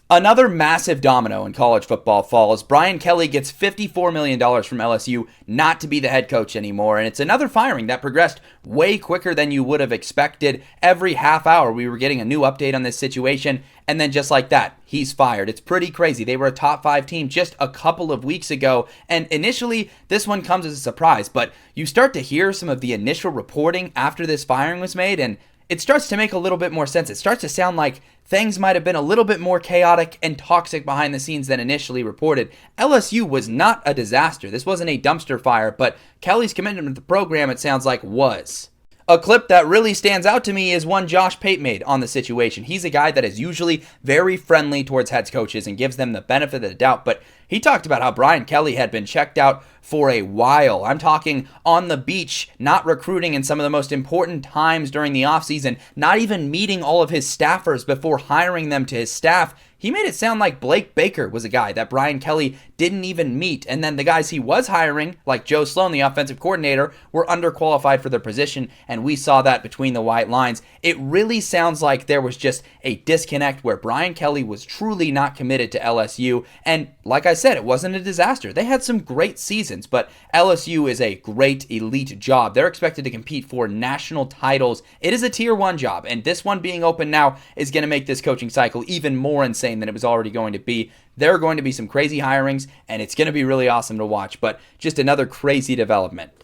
Another massive domino in college football falls. Brian Kelly gets $54 million from LSU not to be the head coach anymore. And it's another firing that progressed way quicker than you would have expected. Every half hour, we were getting a new update on this situation. And then just like that, he's fired. It's pretty crazy. They were a top 5 team just a couple of weeks ago. And initially, this one comes as a surprise. But you start to hear some of the initial reporting after this firing was made. And it starts to make a little bit more sense. It starts to sound like things might have been a little bit more chaotic and toxic behind the scenes than initially reported. LSU was not a disaster. This wasn't a dumpster fire, but Kelly's commitment to the program, it sounds like, was. A clip that really stands out to me is one Josh Pate made on the situation. He's a guy that is usually very friendly towards head coaches and gives them the benefit of the doubt, but he talked about how Brian Kelly had been checked out for a while. I'm talking on the beach, not recruiting in some of the most important times during the offseason, not even meeting all of his staffers before hiring them to his staff. He made it sound like Blake Baker was a guy that Brian Kelly didn't even meet. And then the guys he was hiring, like Joe Sloan, the offensive coordinator, were underqualified for their position. And we saw that between the white lines. It really sounds like there was just a disconnect where Brian Kelly was truly not committed to LSU. And like I said, it wasn't a disaster. They had some great seasons, but LSU is a great elite job. They're expected to compete for national titles. It is a tier 1 job. And this one being open now is going to make this coaching cycle even more insane than it was already going to be. There are going to be some crazy hirings, and it's going to be really awesome to watch, but just another crazy development.